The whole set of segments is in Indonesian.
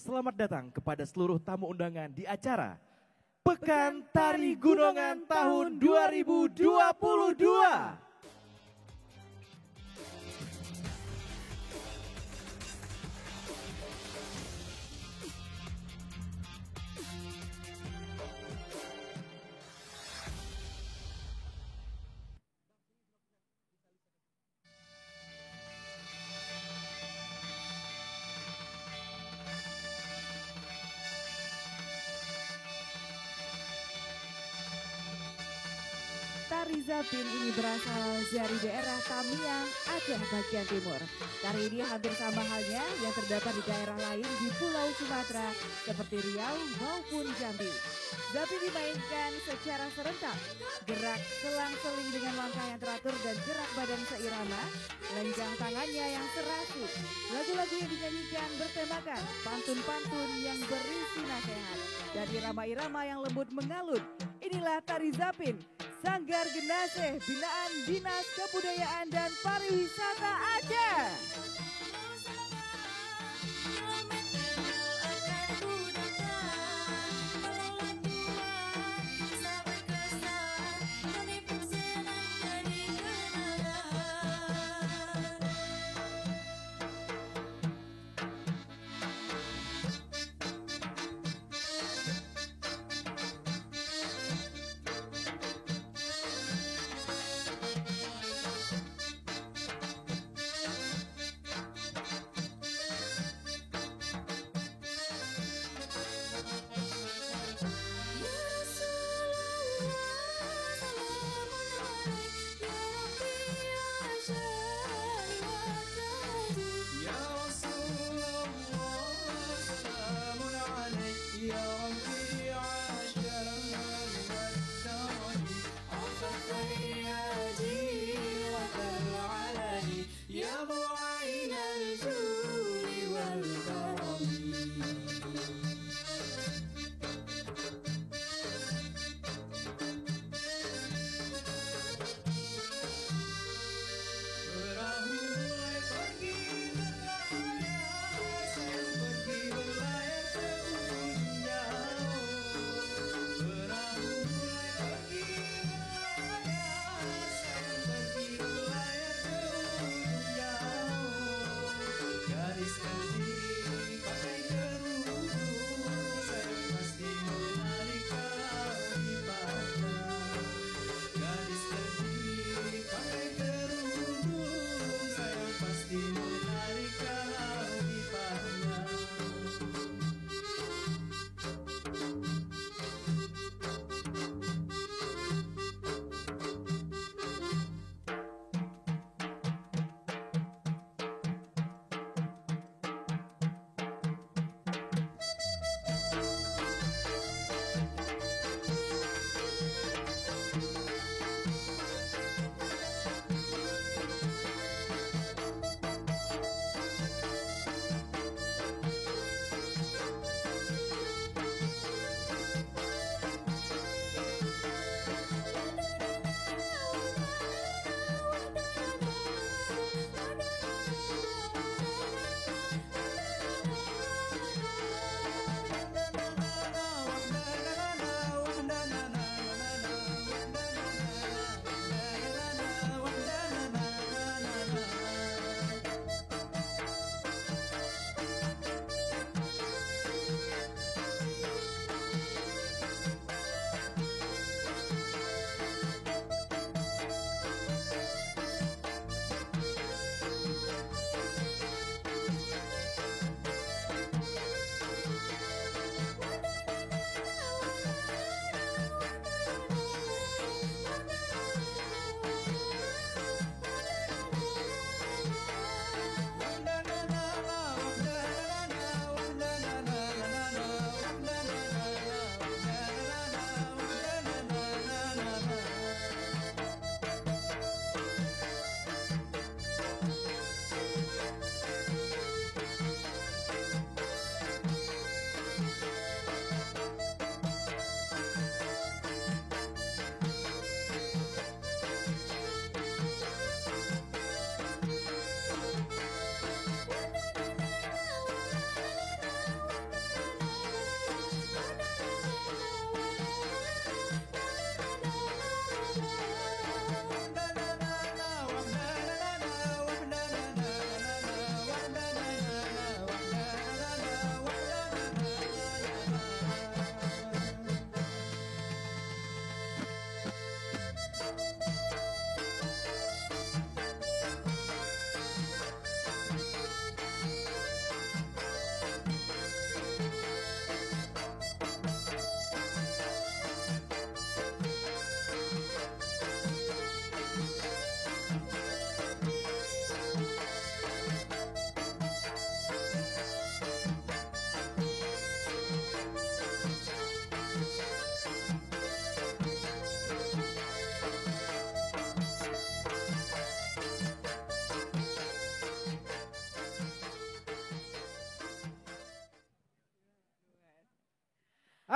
selamat datang kepada seluruh tamu undangan di acara Pekan Tari Gunungan tahun 2022. Tari Zapin ini berasal dari daerah Tamiang, Aceh bagian timur. Tari ini hampir sama halnya yang terdapat di daerah lain di Pulau Sumatera seperti Riau maupun Jambi. Zapin dimainkan secara serentak, gerak selang-seling dengan langkah yang teratur dan gerak badan seirama, lenjang tangannya yang serasi. Lagu-lagu yang dinyanyikan bertemakan pantun-pantun yang berisi nasihat dan irama-irama yang lembut mengalun. Inilah Tari Zapin, Sanggar Genaseh binaan Dinas Kebudayaan dan Pariwisata Aceh.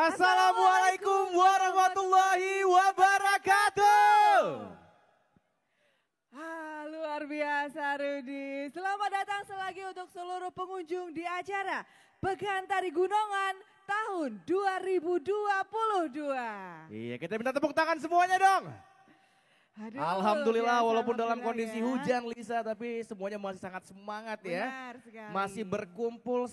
Assalamualaikum warahmatullahi wabarakatuh. Luar biasa Rudi. Selamat datang selagi untuk seluruh pengunjung di acara Pekan Tari Gunungan tahun 2022. Iya, kita minta tepuk tangan semuanya dong. Aduh, Alhamdulillah biasa, walaupun dalam alhamdulillah kondisi ya. hujan Lisa, tapi semuanya masih sangat semangat ya. Benar sekali. Masih berkumpul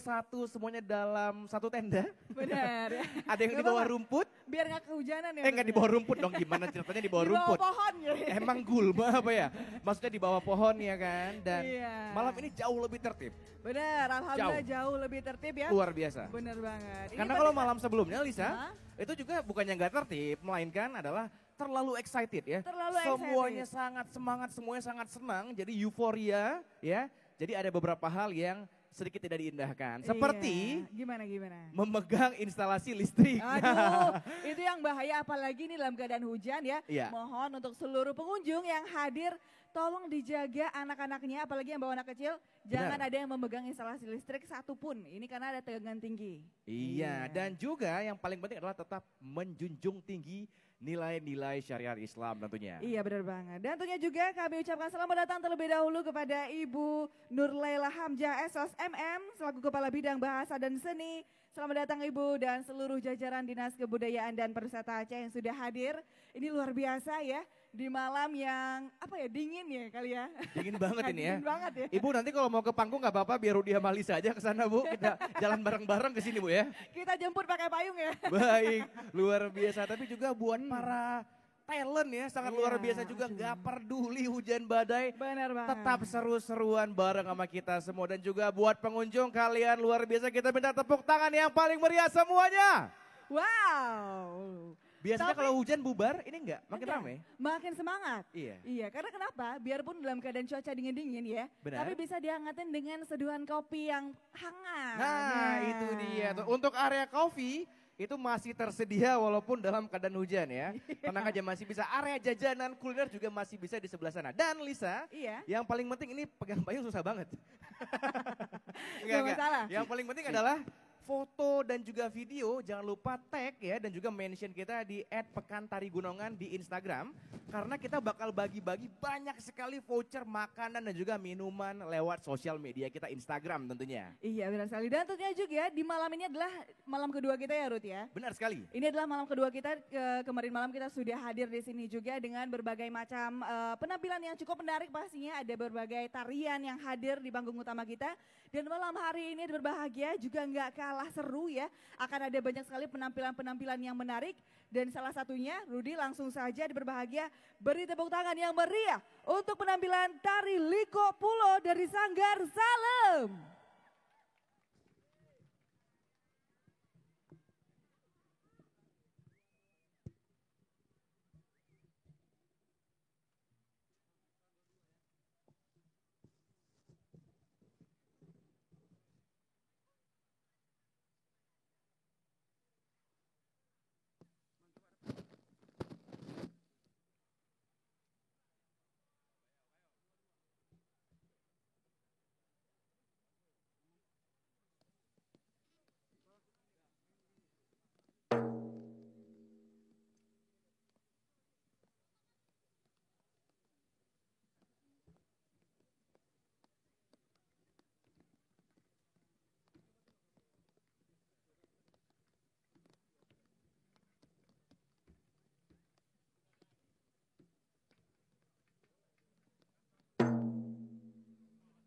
semuanya dalam satu tenda. Benar. Ada yang di Gak bawah apa-apa. rumput. Biar gak kehujanan ya. Enggak di bawah rumput dong, gimana ceritanya di bawah Di bawah rumput? pohon ya. Emang gulma apa ya? Maksudnya di bawah pohon ya kan. Dan Iya. malam ini jauh lebih tertib. Benar, alhamdulillah jauh lebih tertib ya. Luar biasa. Benar banget. Ini Karena pada kalau saat- malam sebelumnya Lisa, Hah? itu juga bukannya nggak tertib, melainkan adalah terlalu excited ya. Terlalu Semuanya excited. sangat semangat, semuanya sangat senang, jadi euforia ya. Jadi ada beberapa hal yang sedikit tidak diindahkan. Seperti Iya. Gimana? memegang instalasi listrik. Aduh, itu yang bahaya apalagi ini dalam keadaan hujan ya. Iya. Mohon untuk seluruh pengunjung yang hadir, tolong dijaga anak-anaknya, apalagi yang bawa anak kecil. Jangan ada yang memegang instalasi listrik satupun. Ini karena ada tegangan tinggi. Iya, dan juga yang paling penting adalah tetap menjunjung tinggi nilai-nilai syariat Islam tentunya. Iya benar banget. Dan tentunya juga kami ucapkan selamat datang terlebih dahulu kepada Ibu Nurlaila Hamzah SOS MM selaku Kepala Bidang Bahasa dan Seni. Selamat datang Ibu dan seluruh jajaran Dinas Kebudayaan dan Pariwisata Aceh yang sudah hadir. Ini luar biasa ya, di malam yang dingin ya kali ya. Dingin banget ini ya. Dingin banget ya. Ibu nanti kalau mau ke panggung nggak apa-apa, biar Rudi sama Lisa aja ke sana Bu. Kita jalan bareng-bareng ke sini Bu ya. Kita jemput pakai payung ya. Baik, luar biasa. Tapi juga buat para talent ya, sangat Iya, luar biasa juga. Gak peduli hujan badai, Benar banget. tetap seru-seruan bareng sama kita semua. Dan juga buat pengunjung kalian luar biasa, kita minta tepuk tangan yang paling meriah semuanya. Wow. Biasanya Tapi- kalau hujan bubar, ini enggak, makin Enggak, rame. Makin semangat. Iya. Iya, karena kenapa? Biarpun dalam keadaan cuaca dingin-dingin ya, Benar. tapi bisa dihangatin dengan seduhan kopi yang hangat. Nah, itu dia tuh. Untuk area coffee itu masih tersedia walaupun dalam keadaan hujan ya. Tenang aja, masih bisa. Area jajanan kuliner juga masih bisa di sebelah sana. Dan Lisa, Iya. yang paling penting ini pegang payung susah banget. Nggak masalah. Yang paling penting adalah foto dan juga video, jangan lupa tag ya dan juga mention kita di @pekantarigunungan di Instagram. Karena kita bakal bagi-bagi banyak sekali voucher makanan dan juga minuman lewat sosial media kita Instagram tentunya. Iya benar sekali. Dan tentunya juga di malam ini adalah malam kedua kita ya Ruth ya. Benar sekali. Ini adalah malam kedua kita, kemarin malam kita sudah hadir di sini juga dengan berbagai macam penampilan yang cukup menarik pastinya. Ada berbagai tarian yang hadir di panggung utama kita. Dan malam hari ini berbahagia juga nggak kalah seru ya. Akan ada banyak sekali penampilan-penampilan yang menarik. Dan salah satunya Rudi langsung saja berbahagia beri tepuk tangan yang meriah untuk penampilan tari Liko Pulo dari Sanggar Salem.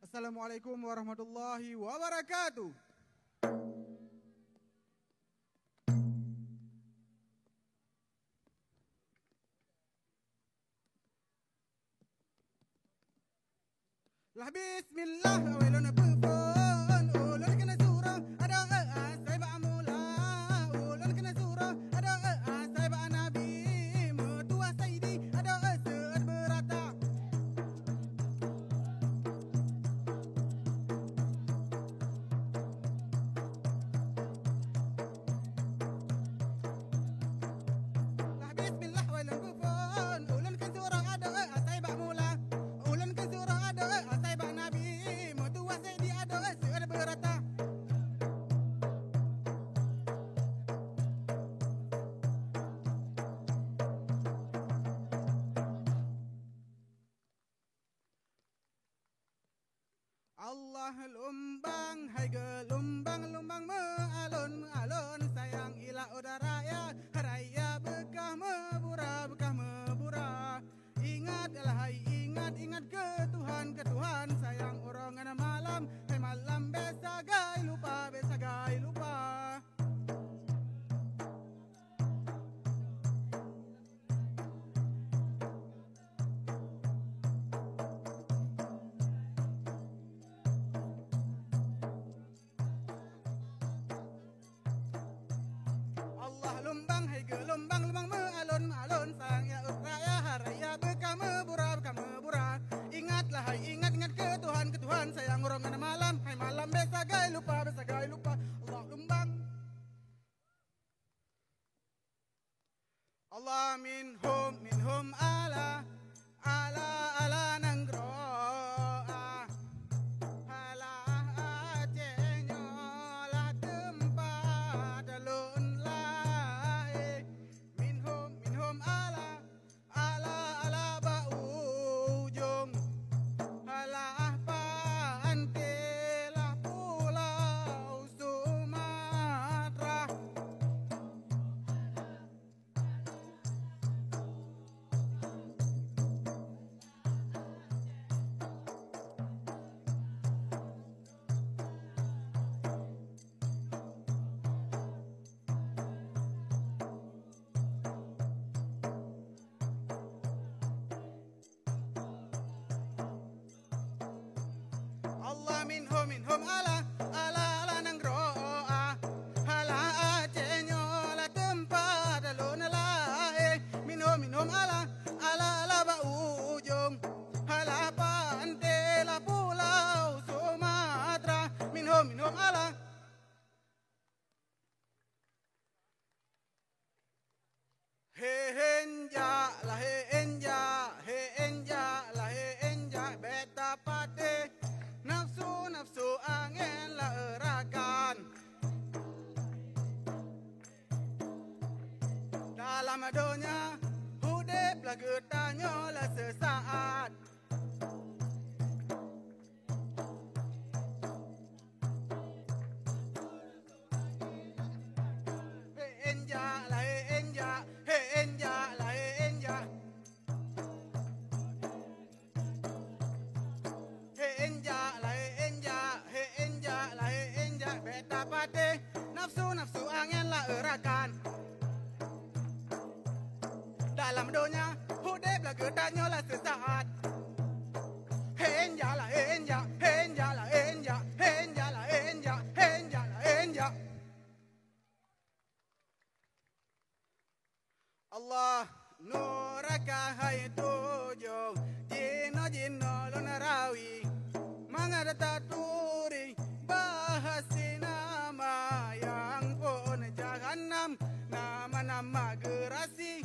Assalamualaikum warahmatullahi wabarakatuh. Lah bismillah awalun pun ulun kena surah ada asai ba mula ulun kena surah ada asai ba nabi mutua saidi ada asad berata. Lah bismillah awalun pun ulun kena surah ada asai ba mula ulun kena surah ada asai ba nabi mutua saidi Allah lumbang, hai gelumbang, lumbang mealun, mealun, sayang ilah udara ya, raya bekah mebura, bekah mebura. Ingat hai ingat, ingat ke Tuhan, sayang orongan malam, hai malam besagai lupa, besagai lupa. Lumbang, hai gelombang, lumbang mealun, mealun, sayang ya raya, haraya bekah mebura, bekah mebura. Ingatlah hai ingat, ingat ke Tuhan, sayang orongan malam, hai malam besagai lupa, besagai lupa. Allah lumbang. Allah minhum ala, ala, ala nanggro. Allah minhum ala, ala, ala nanggro ala acenyo la tempat alun la minhum ala, ala, ala ba ujung ala pante la pulau Sumatera minhum ala. He enja la he enja la he enja beta pate nafsu angin la erakan dalam dunia hudip la getanyo la sesaat. He enja la he enja, he enja la he enja. He enja la he enja, he enja la he enja beta pate nafsu angin la erakan dalam dunia hudip la getanyo la sesaat. He enja la he enja, he enja la he enja, he enja la he enja, he enja la he enja. Allah nuraka hai tujuh jino lunarawi mangada turi bahasi nama yang pun jahannam nama gerasi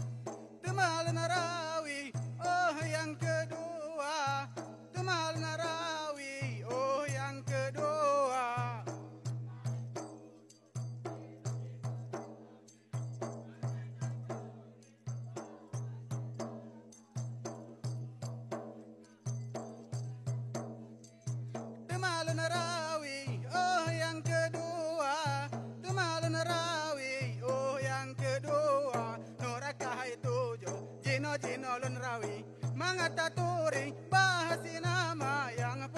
temal narawi oh yang kedua temal narawi oh yang kedua. Temal narawi oh yang kedua temal narawi oh yang kedua noraka hai tujuh jino lunrawi mangata turi bahasi nama yang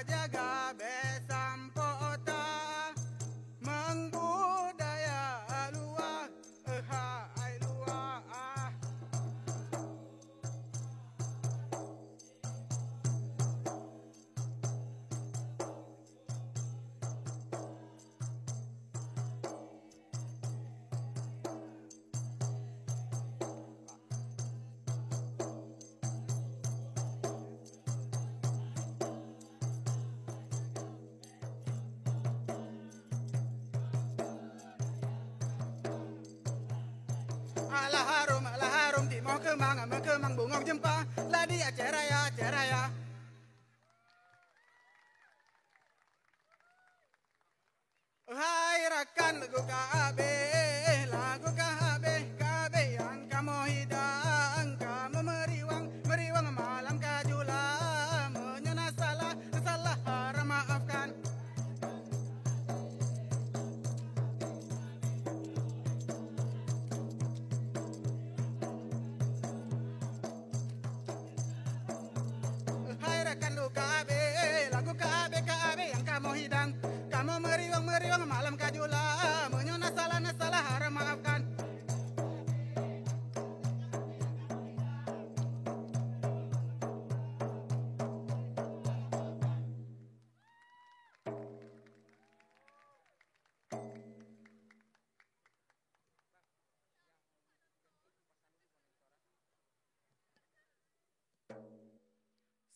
jaga besampota mengbudaya luar hai luar. Alah harum di mau kemang bungong jempa lah dia ceraya. Hai rakan lagu KB yang kamu hidang, kamu meriwang malam kajula, menyana salah harap maafkan. Hai rakan lagu KB yang kamu hidang, kamu meriwang malam kajula, menyana salah harap maafkan.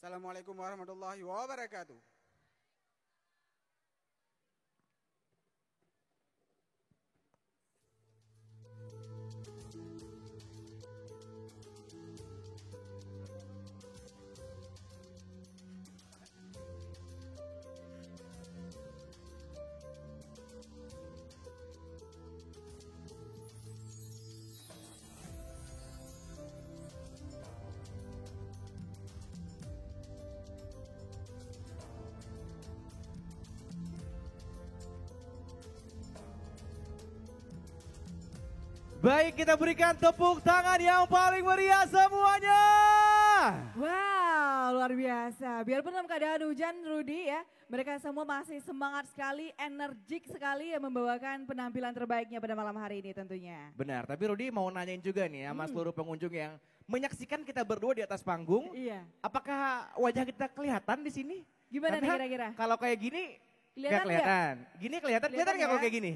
Assalamualaikum warahmatullahi wabarakatuh. Baik, kita berikan tepuk tangan yang paling meriah semuanya. Wow, luar biasa. Biarpun dalam keadaan hujan, Rudy ya, mereka semua masih semangat sekali, energik sekali ya membawakan penampilan terbaiknya pada malam hari ini tentunya. Benar, tapi Rudy mau nanyain juga nih sama seluruh pengunjung yang menyaksikan kita berdua di atas panggung. Iya. Apakah wajah kita kelihatan di sini? Gimana nih Karena kira-kira? Kalau kayak gini Kelihatan nggak kelihatan. Gini kelihatan Kelihatan nggak ya? kalau kayak gini?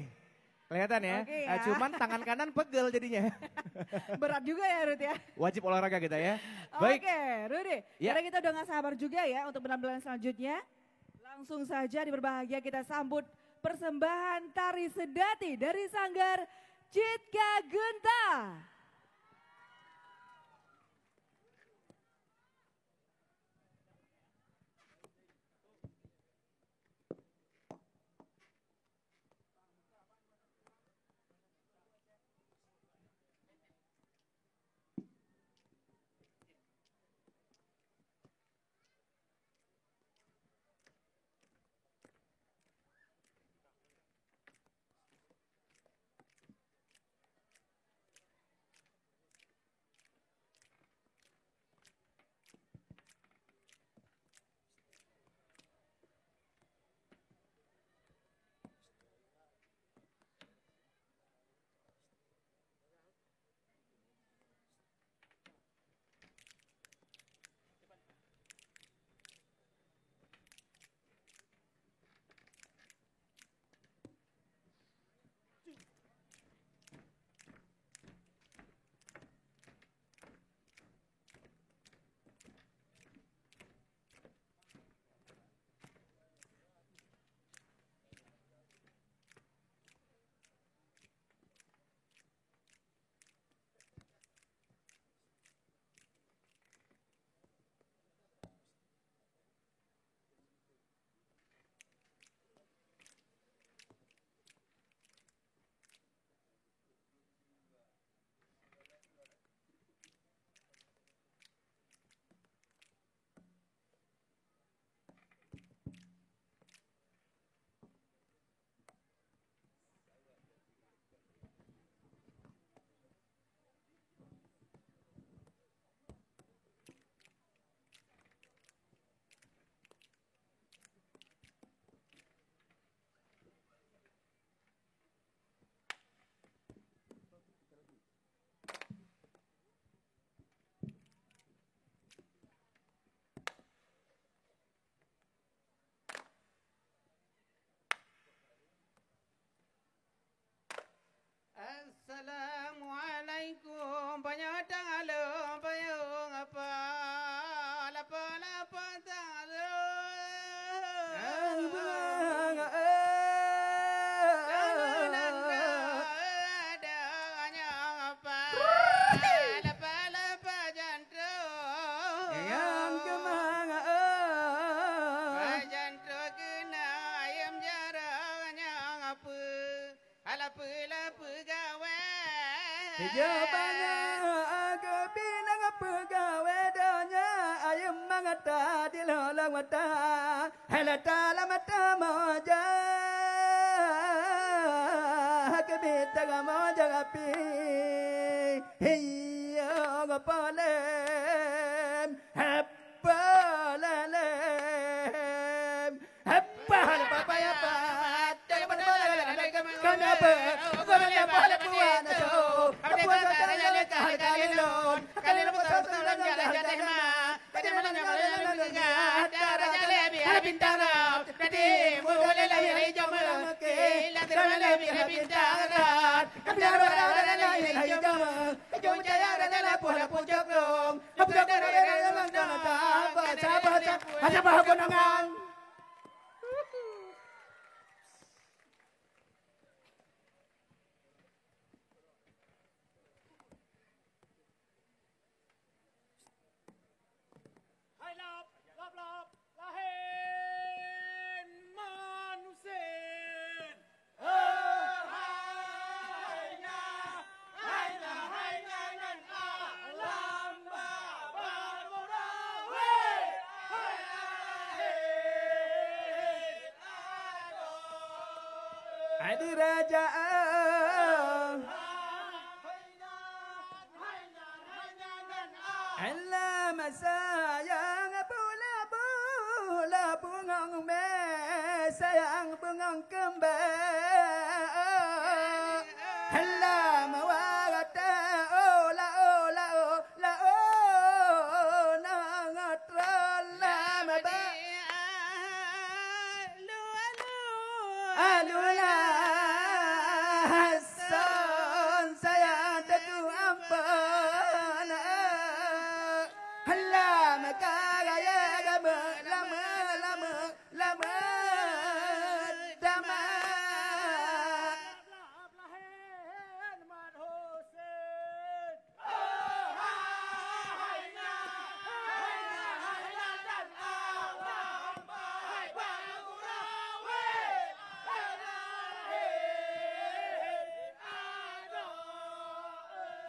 Kelihatan ya? Oke ya. Cuman tangan kanan pegel jadinya. Berat juga ya Rudy ya. Wajib olahraga kita ya. Baik. Oke, Rudy. Ya. Karena kita udah gak sabar juga ya untuk penampilan selanjutnya. Langsung saja di berbahagia kita sambut persembahan tari sedati dari Sanggar Citka Genta. Jawabannya kepinang pegawai donya ayam mangata di lolang mata helata la mata moja kebita moja kapi hiyo ngapalem hapalem hapal papaya pat kenapa kenapa buat itu Adi raja Allah sayang pula bungang me sayang bungang kembang Allah mawagata ola ola ola nangatrala maba alula hasan sayang tetu ampana Allah makagaya lama lama lama lama dama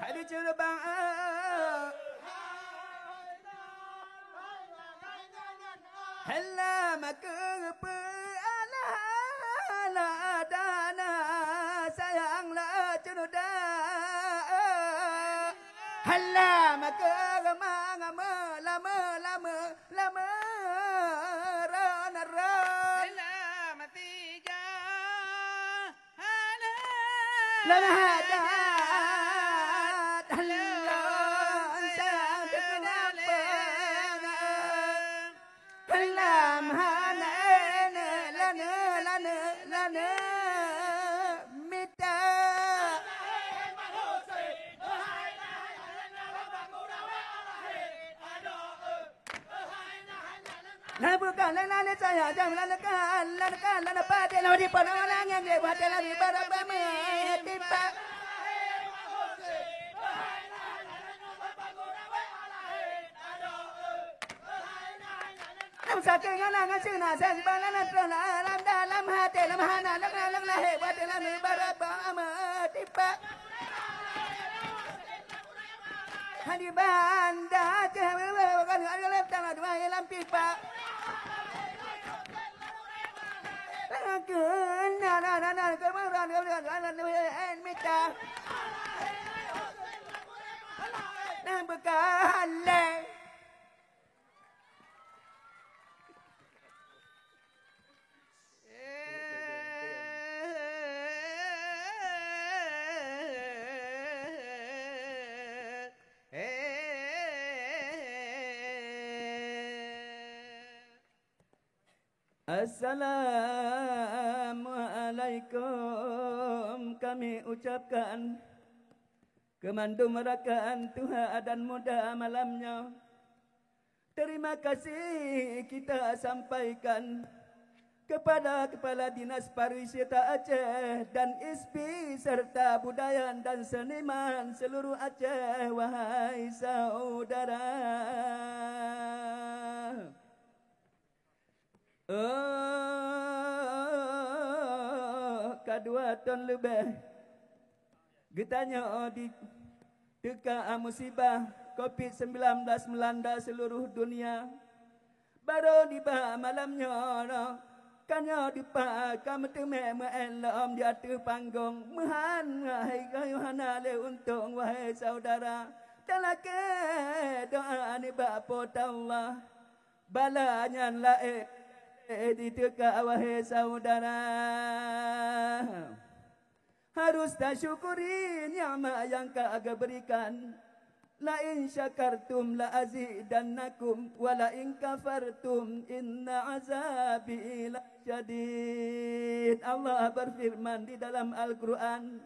Hadi cerbang Hella makepe ala ala dana sayanglah cenuda Hella makere mangama lama lama lama rana rana matiga hala lama hada bukan lana saya jam lana lana pada lalu di panang yang dia buat lagi berapa tiba saking anangan sina sen balana dalam dalam hati lemahana lang lahe buat lagi berapa tiba Hadi banda cewek kan ngalep tanah dua lam pipa Nah, kemarin minta Nah, bekale Assalamualaikum kami ucapkan kemandumrakan Tuhan dan muda malamnya. Terima kasih kita sampaikan kepada Kepala Dinas Pariwisata Aceh dan ISPI serta budaya dan seniman seluruh Aceh, wahai saudara. Kedua ton lebih getanya di Teka musibah COVID-19 melanda seluruh dunia. Baru tiba malamnya kanyo dipa kam teme meelom di atas panggung. Mehan wahai kayuhana le untung wahai saudara. Dalake doa ni bapa Allah. Balanya lae di teka wahai saudara. Harus tak syukuri nikmat yang Kau berikan. La in syakartum la azidannakum wa la in kafartum inna azabi lasyadid. Allah berfirman di dalam Al-Quran,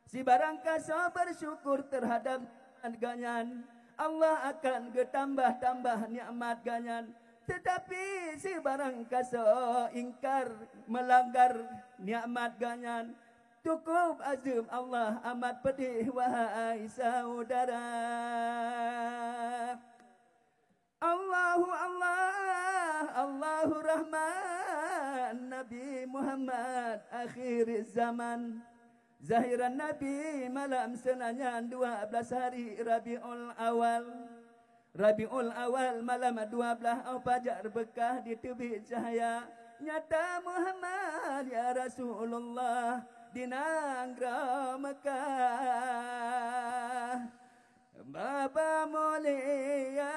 si barang kaso bersyukur terhadap nikmat ganyan, Allah akan getambah-tambah nikmat ganyan. Tetapi si barang kaso ingkar melanggar nikmat ganyan, cukup azim Allah amat pedih wahai saudara. Allahu Allah, Allahu Rahman, Nabi Muhammad akhir zaman. Zahiran Nabi malam senanyan 12 hari Rabiul Awal. Rabiul Awal malam 12 fajar bekah di terbit cahaya. Nyata Muhammad ya Rasulullah di Nanggra Mekah. Bapa mulia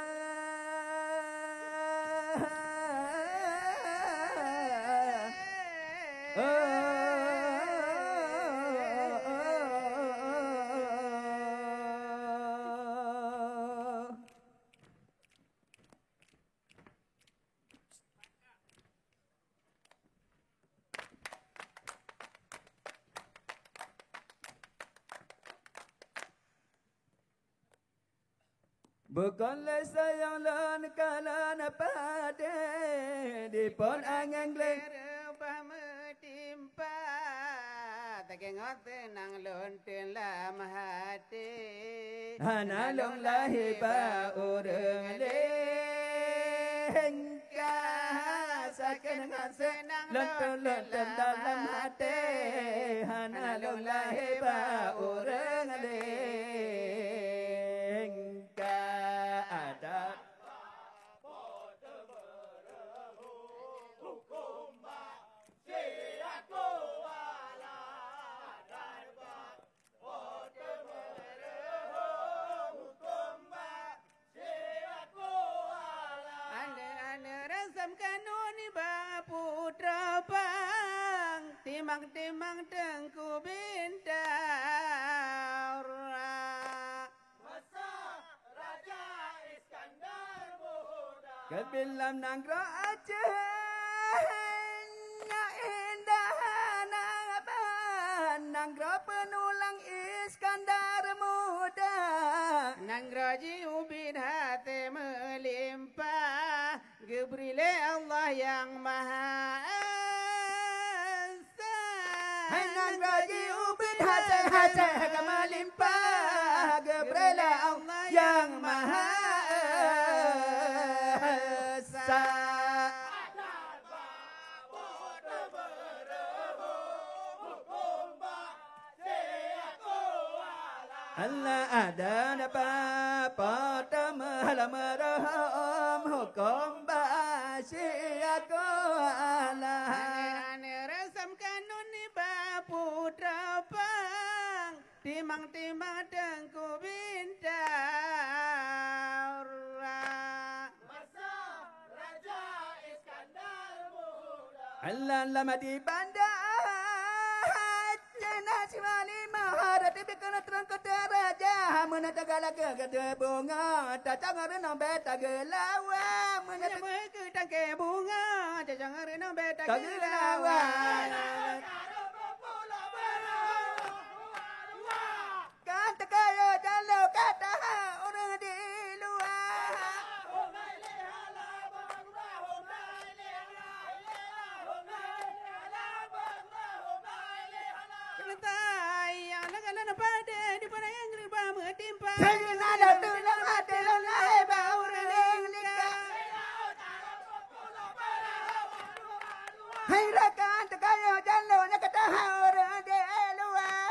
bukanlah sayang lan kalan pada di pon angin Rebah metimpa Takengok tenang lonten lam hati hana long lahi ba urang lengka saken dengan senang lonten dalam hati hana long lahi ba urang lengka ada putra bang timang-timang tengku bintang masa Raja Iskandar muda kebilam Nanggra Aceh nya indah Nanggra penulang Iskandar muda Nanggra jiubin hati melimpah Gebrile Allah yang Maha Esa hai Nanggra jiubin hati kemelimpah Gebrile Allah yang Maha Esa. Allah ada apa tamalam raham hukum basi aku Allah ane resam kanun ni ba putra pang timang-timang tengku bintang masa Raja Iskandar muda Allah lama di bandar nasi mali maharat bikana terang kota raja mana tagala ke bunga tatang renang beta gelawa mana ke tangke bunga jangan renang beta gelawa kata kaya jalo kata orang di luar hai rakan tekayo jalo nak tahu orang di luar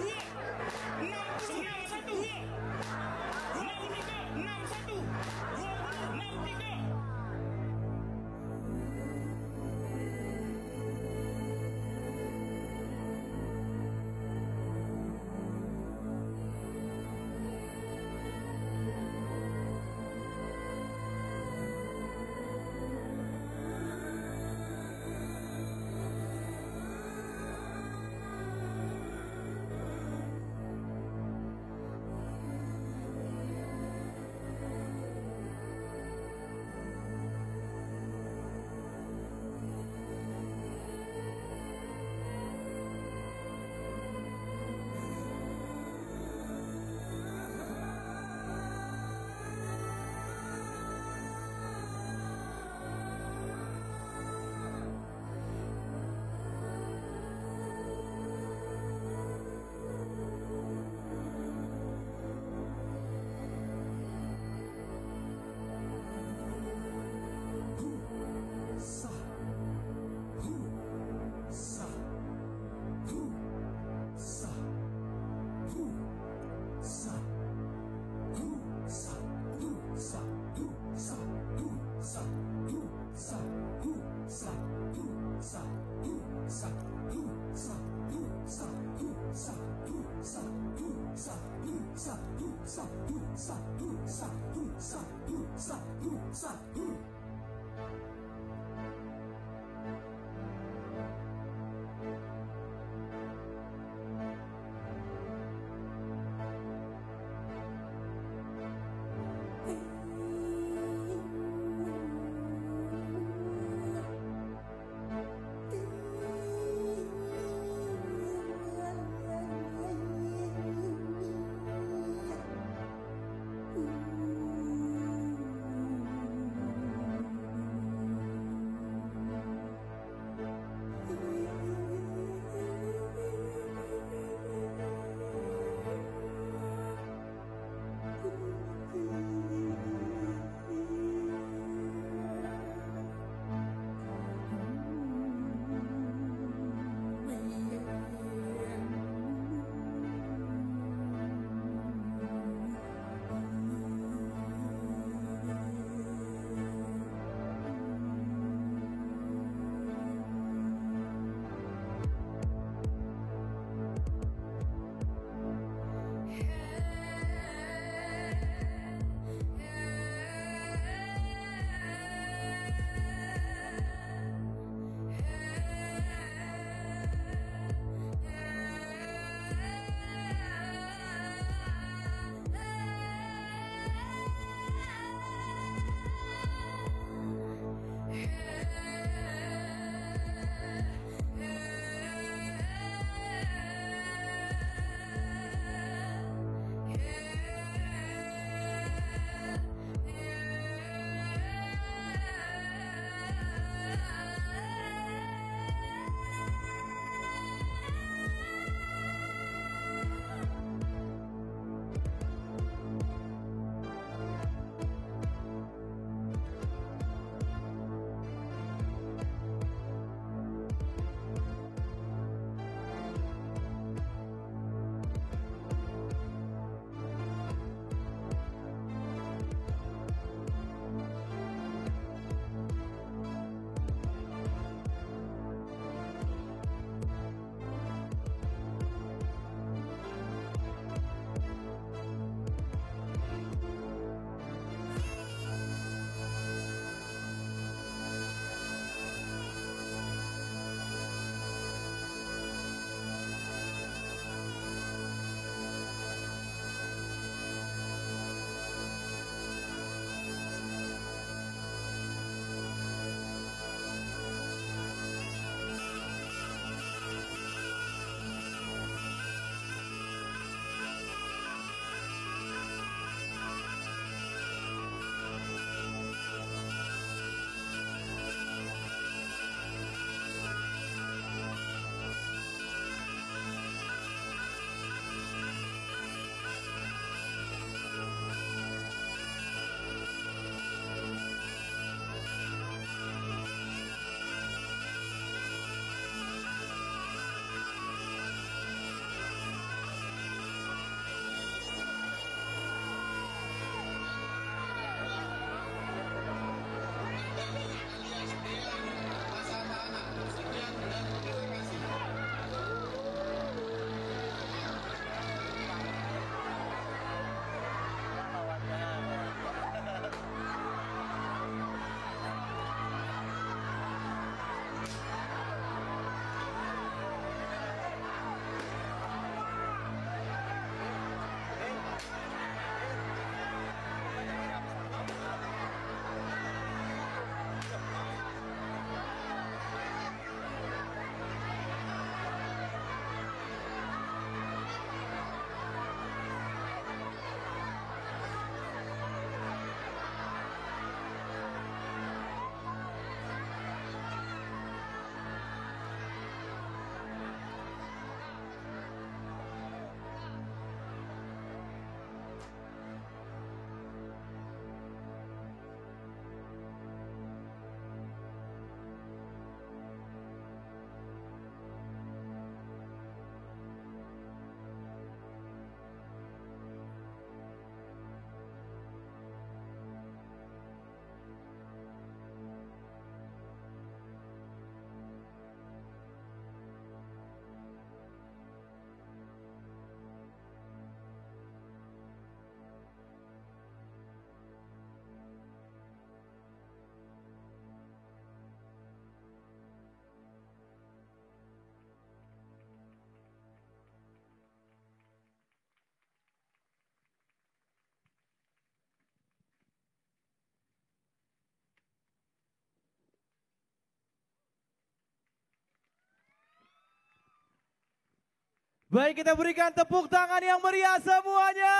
Baik, kita berikan tepuk tangan yang meriah semuanya.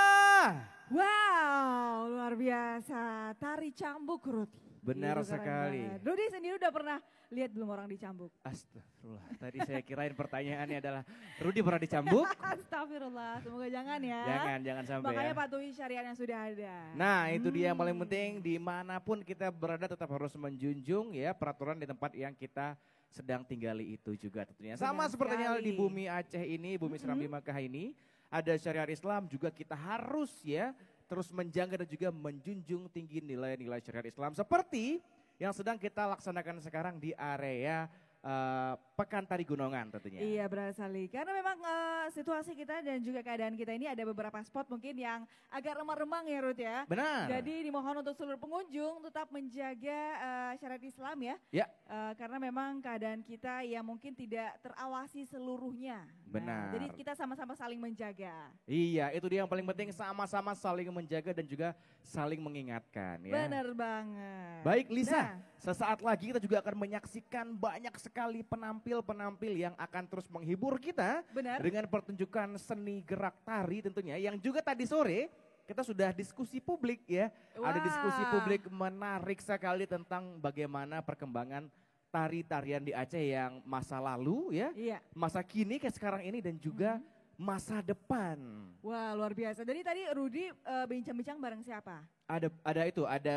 Wow, luar biasa. Tari cambuk, Rud. Benar Itu keren sekali. banget. Rudi sendiri udah pernah lihat belum orang dicambuk? Astagfirullah, tadi saya kirain pertanyaannya adalah Rudi pernah dicambuk? Astagfirullah, semoga jangan ya. Jangan sampai Makanya ya. patuhi syariat yang sudah ada. Nah itu dia yang paling penting, dimanapun kita berada tetap harus menjunjung ya peraturan di tempat yang kita sedang tinggali itu juga tentunya. Sama Benar seperti halnya di sekali. bumi Aceh ini, bumi Serambi Makkah ini, ada syariat Islam juga kita harus ya terus menjaga dan juga menjunjung tinggi nilai-nilai syariat Islam. Seperti yang sedang kita laksanakan sekarang di area Pekan Tari Gunungan tentunya. Iya benar sekali. Karena memang situasi kita dan juga keadaan kita ini ada beberapa spot mungkin yang agak remang-remang ya Ruth ya. Benar. Jadi dimohon untuk seluruh pengunjung tetap menjaga syariat Islam ya. Ya. Karena memang keadaan kita yang mungkin tidak terawasi seluruhnya. Benar. Jadi kita sama-sama saling menjaga. Iya, itu dia yang paling penting, sama-sama saling menjaga dan juga saling mengingatkan ya. Benar banget. Baik Lisa, Nah. sesaat lagi kita juga akan menyaksikan banyak sekali penampil-penampil yang akan terus menghibur kita Benar. dengan pertunjukan seni gerak tari tentunya yang juga tadi sore kita sudah diskusi publik ya. Ada Wah. diskusi publik menarik sekali tentang bagaimana perkembangan tari-tarian di Aceh yang masa lalu ya, Iya. masa kini kayak sekarang ini dan juga masa depan. Wah luar biasa. Jadi tadi Rudi bincang-bincang bareng siapa? Ada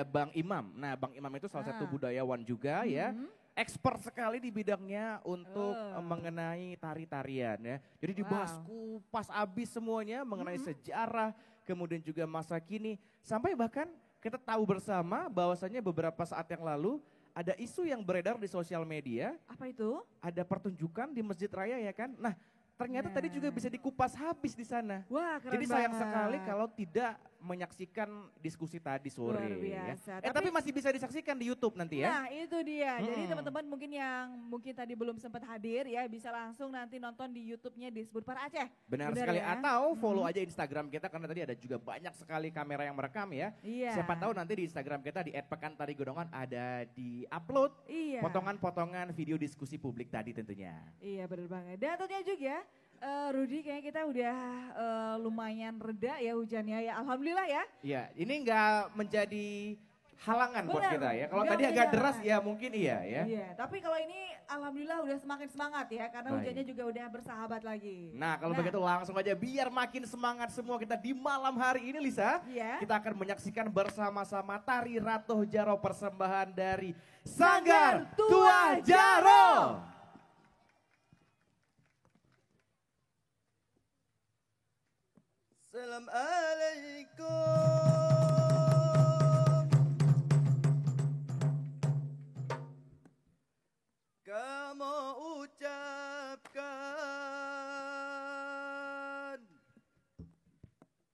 Bang Imam. Nah, Bang Imam itu salah satu budayawan juga ya. Expert sekali di bidangnya untuk mengenai tari-tarian ya. Jadi dibahas kupas abis semuanya mengenai sejarah, kemudian juga masa kini. Sampai bahkan kita tahu bersama bahwasannya beberapa saat yang lalu ada isu yang beredar di sosial media. Apa itu? Ada pertunjukan di Masjid Raya ya kan. Nah ternyata tadi juga bisa dikupas habis di sana. Wah keren Jadi sayang banget. sekali kalau tidak menyaksikan diskusi tadi sore. Luar ya. biasa. Tapi masih bisa disaksikan di YouTube nanti ya. Nah itu dia, jadi teman-teman mungkin yang mungkin tadi belum sempat hadir ya bisa langsung nanti nonton di YouTube-nya Disebut Para Aceh. Benar sekali, ya? atau follow aja Instagram kita karena tadi ada juga banyak sekali kamera yang merekam ya. Iya. Siapa tahu nanti di Instagram kita di @pekantarigunungan ada di upload Iya. potongan-potongan video diskusi publik tadi tentunya. Iya benar banget. Dan tentunya juga Rudi kayaknya kita udah lumayan reda ya hujannya ya. Alhamdulillah ya. Iya, ini nggak menjadi halangan buat Benar, kita ya. Kalau nggak tadi agak menjadi deras halangan. ya mungkin iya ya. Iya, tapi kalau ini alhamdulillah udah semakin semangat ya karena Baik. hujannya juga udah bersahabat lagi. Nah kalau begitu langsung aja biar makin semangat semua kita di malam hari ini Lisa. Iya. Kita akan menyaksikan bersama-sama tari Ratoh Jaro persembahan dari Sanggar Tua Jaro. Assalamualaikum. Kamu ucapkan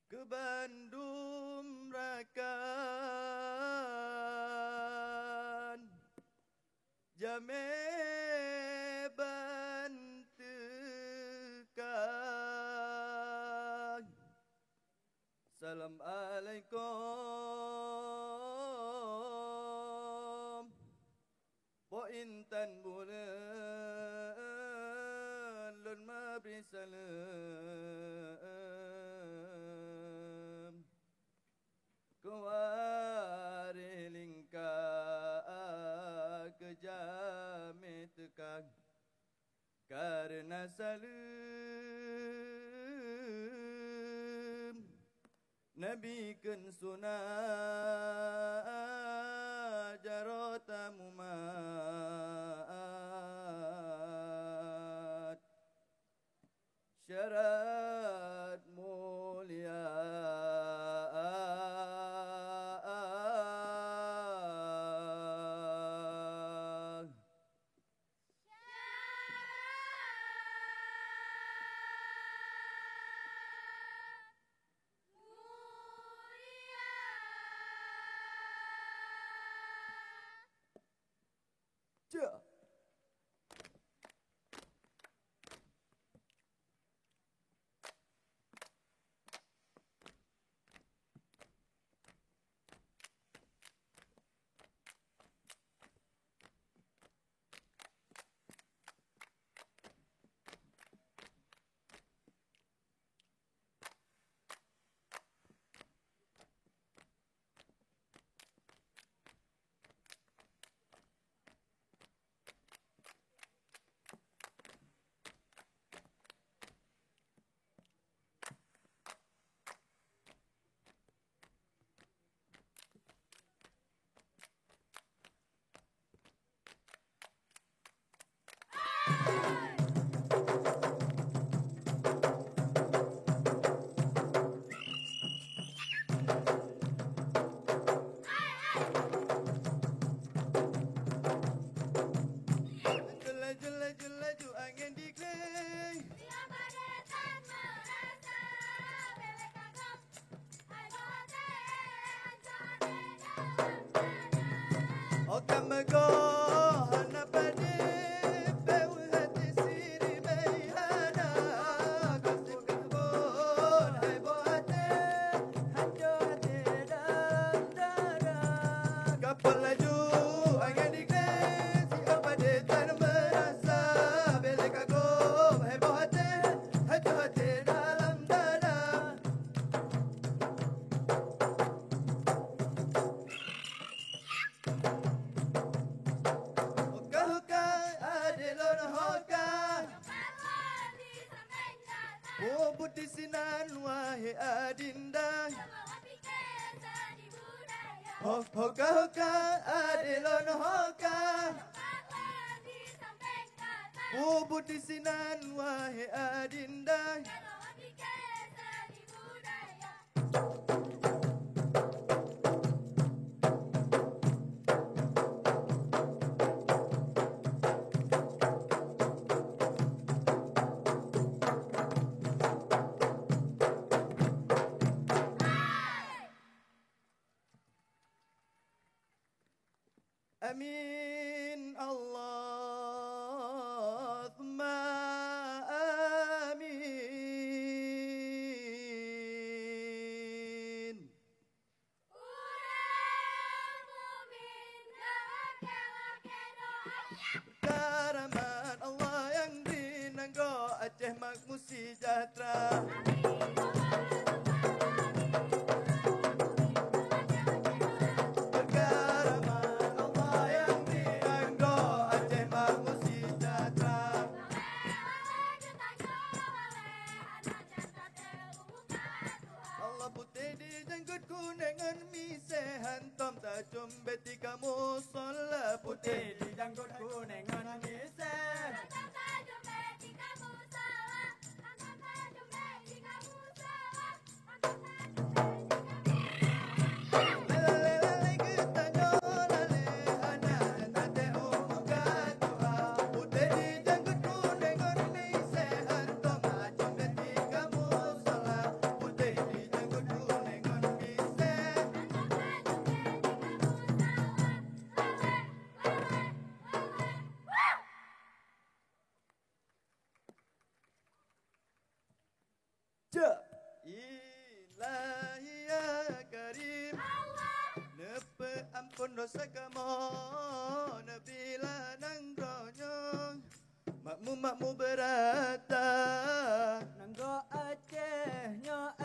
ke Bandung rakan jame bantekan. Assalamualaikum. Po intan bulan lun mabri salam. Kuwari lingka kejame tekan karena salam. Nabi kan sunah jarota mumat syarat mulia Ja. Laju angin dikling. Oka mego hana pade beu hati siri mehana kasih kabon hai boate hajo hati dalam dada kapal laju angin dikling si opade tan merasa belek kagum hai boate hajo hati dalam dada. Hoka adelon hoka Oh putih sinan wahai adinda Hoka adelon hoka Oh putih sinan wahai adinda Amin Allahumma amin. Karaman Allah yang di Nanggro Aceh makmur sejahtera. Hantam tak cumbeti kamu solat putih di janggutku nengan mise. Hantam tak cumbeti kamu solat. Hantam tak cumbeti kamu solat. Hantam tak cumbeti kamu. Lele lele kita nyolale anak nate umuka tua putih di janggutku nengan mise. Hantam tak cumbeti kamu solat putih di janggutku nengan mise. Ilahi ya Karim Nepe ampun dosa kamu Nabila nanggronyo Makmu berata Nanggo Acehnya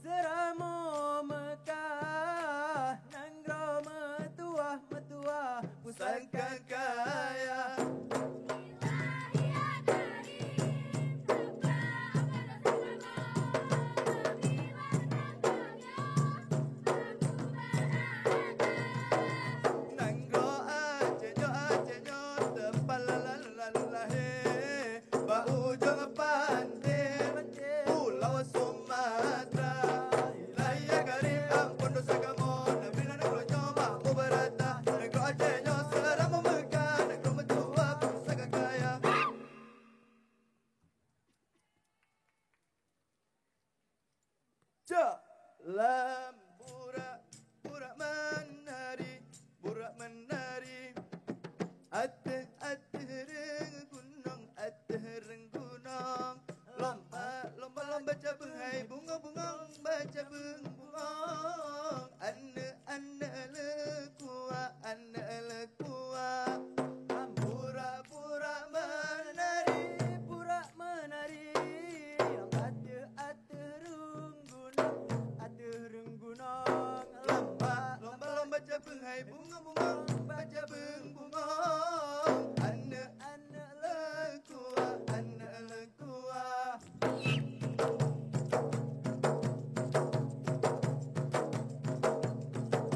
Seramu Mekah Nanggro metua Pusaka kaya Lam burak menari Ateh reng gunung lomba cabeng hai bunga baca bengong ane lekua pura menari lomba cabeng hai bunga baca bengong ane lekua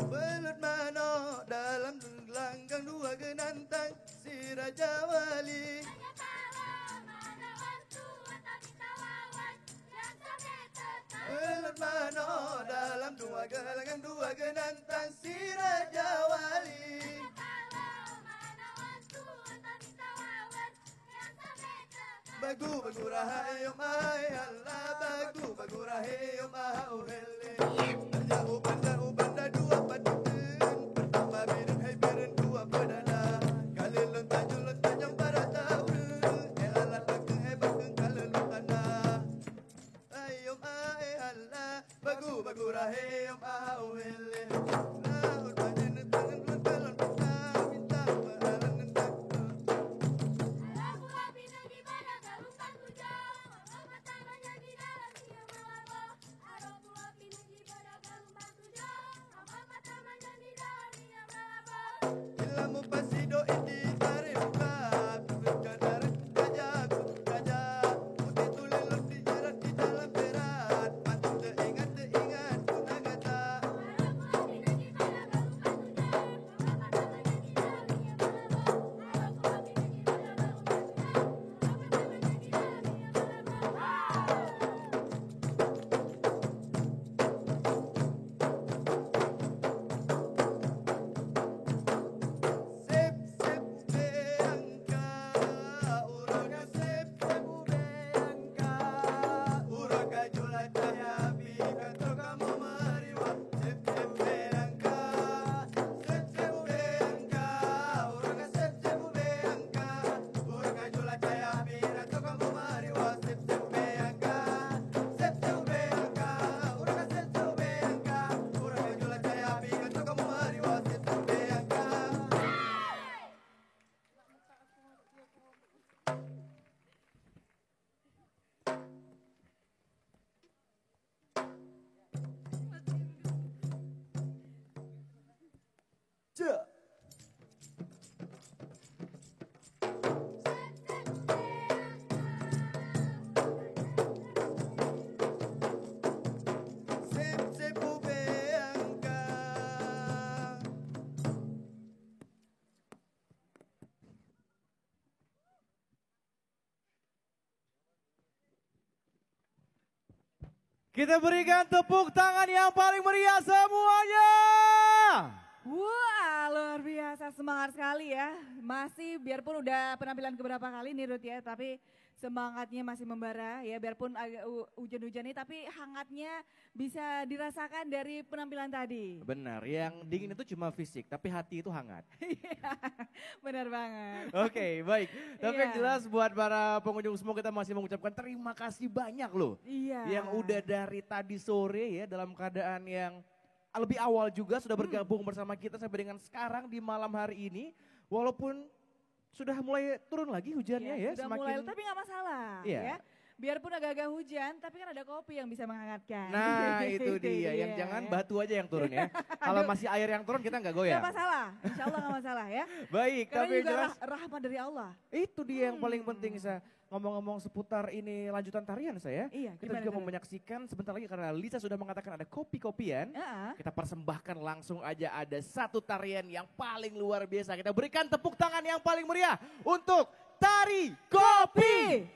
belut mano dalam langgang dua genantang si Raja Wali Balon mano dalam dua gelangan dua genantang si Raja Wali. Bagu bagu rahayu mai Allah bagu bagu rahayu mau hele. Banda banda dua padun pertama birin hai birin dua padana. Kali lontan yang para tahu elalah bakeng hai bakeng kali lontana. Ayo mai Allah bagu bagu rahayu mau hele. Laut badan tangan lontan bintang beralan nentak. Ilamu pasido indi tarimba Kadar gajah Putih tulilun dijerat di dalam berat Patut teingat kunagata. Sip sip beangka Uraga sip sip beangka Uraga jula cahaya bikan to kamu mariwa Sip sip beangka Sip sip beangka Uraga sip sip beangka Uraga jula cahaya bikan to kamu mariwa Sip sip beangka Sip sip beangka Uraga sip sip beangka Uraga jula cahaya bikan to kamu mariwa Sip sip beangka. Sip sip beangka. Kita berikan tepuk tangan yang paling meriah semuanya. Wah, luar biasa, semangat sekali ya. Masih biarpun udah penampilan keberapa kali nih Ruth ya, tapi semangatnya masih membara ya. Biarpun agak hujan-hujan nih, tapi hangatnya bisa dirasakan dari penampilan tadi. Benar, yang dingin itu cuma fisik, tapi hati itu hangat. Iya, benar banget. Oke, baik. Tapi Iya. yang jelas buat para pengunjung semua kita masih mengucapkan terima kasih banyak loh. Iya. Yang udah dari tadi sore ya dalam keadaan yang lebih awal juga sudah bergabung bersama kita sampai dengan sekarang di malam hari ini. Walaupun sudah mulai turun lagi hujannya ya. Sudah semakin mulai, tapi nggak masalah Iya. ya. Biarpun agak-agak hujan, tapi kan ada kopi yang bisa menghangatkan. Nah itu dia, yang Iya. jangan batu aja yang turun ya. Kalau masih air yang turun kita nggak goyang. Nggak masalah, insya Allah nggak masalah ya. Baik, Karena tapi yang juga jelas rahmat dari Allah. itu dia yang paling penting saya. Ngomong-ngomong seputar ini lanjutan tarian saya. Iya, Kita gimana juga tuh? mau menyaksikan sebentar lagi karena Lisa sudah mengatakan ada kopi-kopian. Heeh. Kita persembahkan langsung aja ada satu tarian yang paling luar biasa. Kita berikan tepuk tangan yang paling meriah untuk Tari Kopi.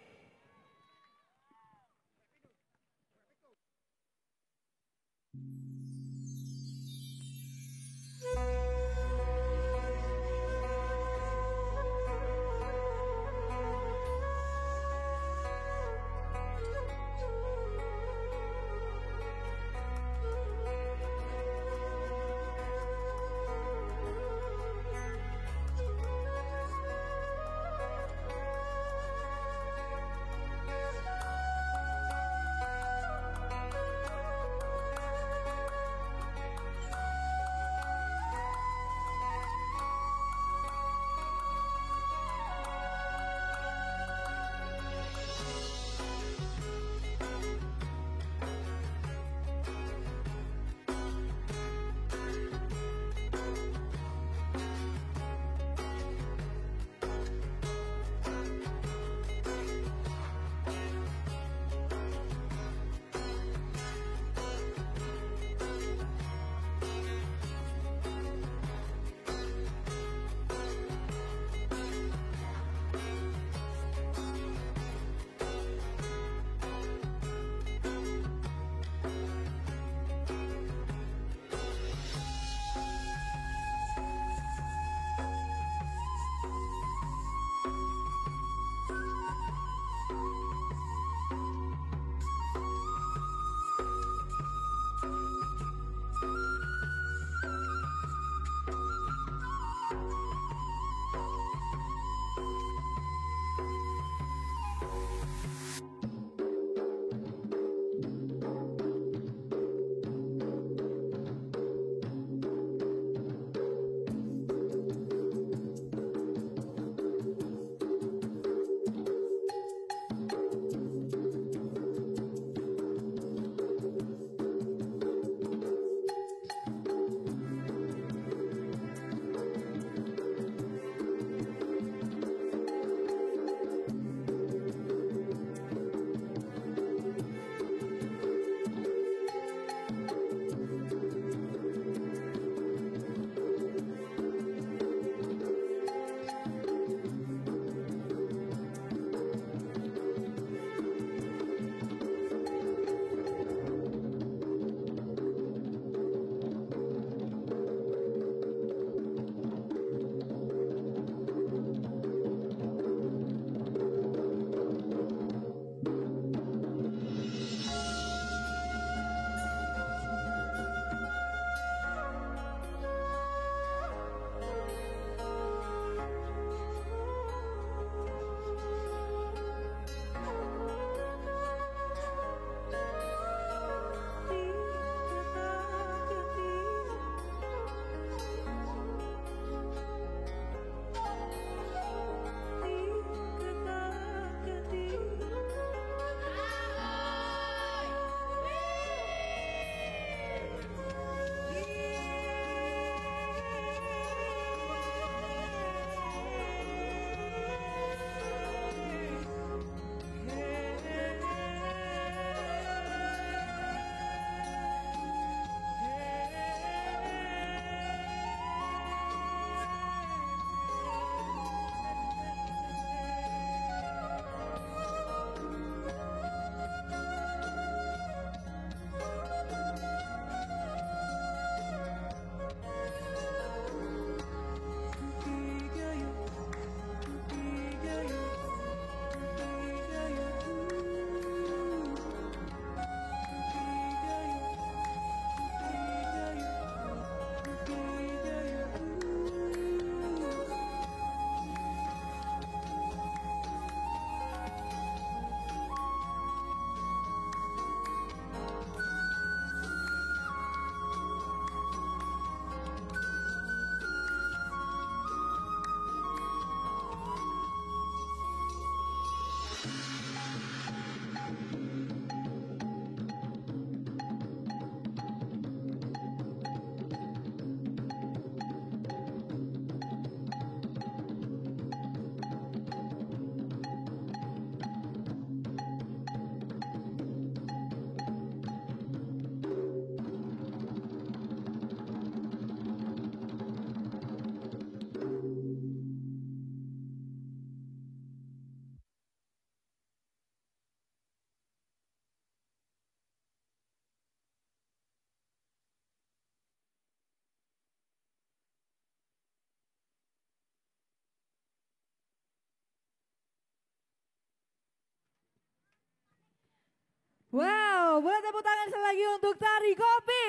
Wow, boleh tepuk tangan sekali lagi untuk Tari Kopi.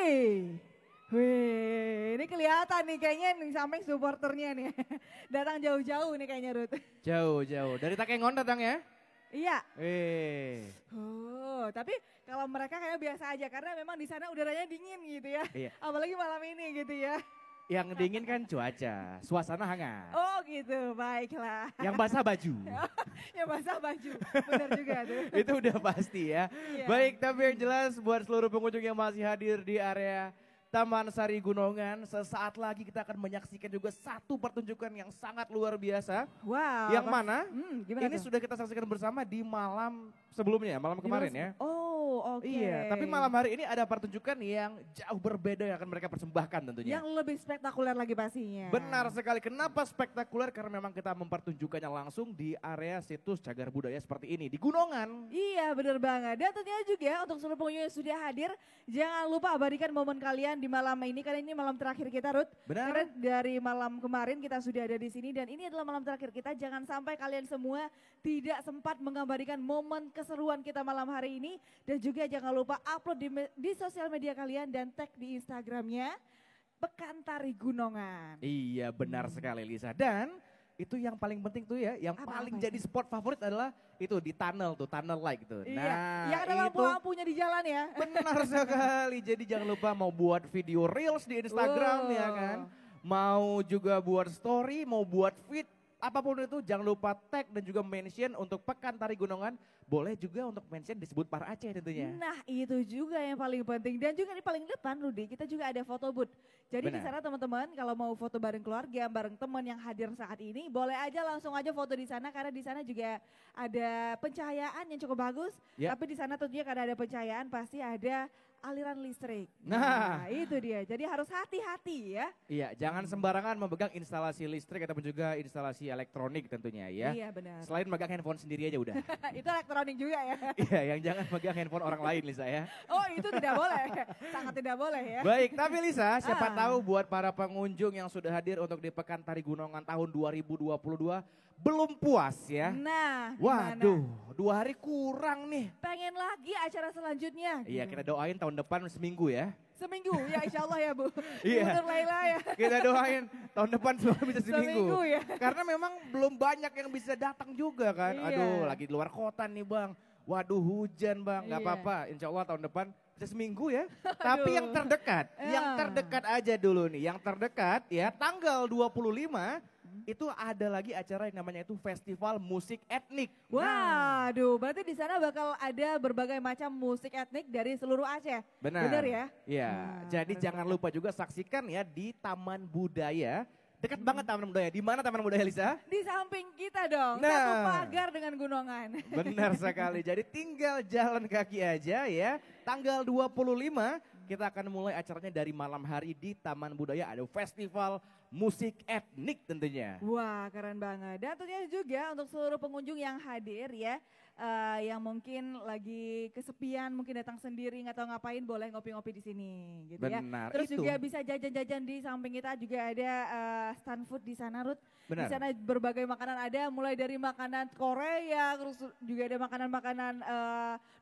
Wih, ini kelihatan nih kayaknya di samping supporternya nih. Datang jauh-jauh nih kayaknya Ruth. Jauh-jauh. Dari Takengon datang ya? Iya. Oh, tapi kalau mereka kayak biasa aja karena memang di sana udaranya dingin gitu ya. Iya. Apalagi malam ini gitu ya. Yang dingin kan cuaca, suasana hangat. Oh gitu, baiklah. Yang basah baju. Yang basah baju, benar juga tuh. Itu udah pasti ya. Iya. Baik, tapi yang jelas buat seluruh pengunjung yang masih hadir di area Taman Sari Gunongan, sesaat lagi kita akan menyaksikan juga satu pertunjukan yang sangat luar biasa. Wow. Yang mana? Gimana Ini tuh? sudah kita saksikan bersama di malam sebelumnya, malam kemarin ya. Oh, oke. Iya, tapi malam hari ini ada pertunjukan yang jauh berbeda yang akan mereka persembahkan tentunya. Yang lebih spektakuler lagi pastinya. Benar sekali. Kenapa spektakuler? Karena memang kita mempertunjukkannya langsung di area situs cagar budaya seperti ini, di Gunongan. Iya benar banget. Dan tentunya juga untuk seluruh pengunjung yang sudah hadir, jangan lupa abadikan momen kalian di malam ini. Karena ini malam terakhir kita Ruth. Benar. Karena dari malam kemarin kita sudah ada di sini dan ini adalah malam terakhir kita. Jangan sampai kalian semua tidak sempat mengabadikan momen keseruan kita malam hari ini. Dan juga jangan lupa upload di sosial media kalian dan tag di Instagramnya Pekan Tari Gunongan. Iya benar sekali Lisa. Dan itu yang paling penting tuh ya, yang paling jadi spot favorit adalah itu di tunnel tuh, tunnel light tuh. Iya, Nah, yang ada lampu-lampunya di jalan ya. benar sekali. Jadi jangan lupa mau buat video reels di Instagram ya kan. Mau juga buat story, mau buat feed, apapun itu jangan lupa tag dan juga mention untuk Pekan Tari Gunongan. Boleh juga untuk mention disebut Par Aceh tentunya. Nah itu juga yang paling penting dan juga di paling depan Rudi kita juga ada foto booth. Jadi di sana teman-teman kalau mau foto bareng keluarga, bareng teman yang hadir saat ini boleh aja langsung aja foto di sana karena di sana juga ada pencahayaan yang cukup bagus. Ya. Tapi di sana tentunya karena ada pencahayaan pasti ada aliran listrik. Nah. Itu dia. Jadi harus hati-hati ya. Iya, jangan sembarangan memegang instalasi listrik ataupun juga instalasi elektronik tentunya ya. Iya benar. Selain megang handphone sendiri aja udah. Itu elektronik juga ya. Iya, yang jangan megang handphone orang lain Lisa ya. Oh itu tidak boleh. Sangat tidak boleh ya. Baik, tapi Lisa siapa tahu buat para pengunjung yang sudah hadir untuk di Pekan Tari Gunongan tahun 2022 belum puas ya. Nah, waduh, 2 hari kurang nih. Pengen lagi acara selanjutnya. Iya, kita doain tahun depan seminggu ya. Seminggu ya insya Allah ya Bu. Iya. Bener Laila ya. Kita doain tahun depan semoga bisa seminggu. Seminggu ya. Karena memang belum banyak yang bisa datang juga kan. Iya. Aduh lagi di luar kota nih Bang. Waduh hujan Bang, gak Iya. apa-apa. Insya Allah tahun depan bisa seminggu ya. Tapi yang terdekat aja dulu nih. Yang terdekat ya tanggal 25 itu ada lagi acara yang namanya itu Festival Musik Etnik. Waduh, berarti di sana bakal ada berbagai macam musik etnik dari seluruh Aceh. Benar. Benar ya? Iya, jadi jangan lupa juga saksikan ya di Taman Budaya. Dekat banget Taman Budaya. Di mana Taman Budaya Lisa? Di samping kita dong, Nah. satu pagar dengan gunungan. Benar sekali. Jadi tinggal jalan kaki aja ya. Tanggal 25 kita akan mulai acaranya dari malam hari di Taman Budaya. Ada festival musik etnik tentunya. Wah keren banget. Dan tentunya juga untuk seluruh pengunjung yang hadir ya. Yang mungkin lagi kesepian, mungkin datang sendiri nggak tahu ngapain, boleh ngopi-ngopi di sini gitu ya. Benar, Terus itu. juga bisa jajan-jajan di samping kita juga ada stand food di sana Ruth. Benar. Di sana berbagai makanan ada, mulai dari makanan Korea, terus juga ada makanan-makanan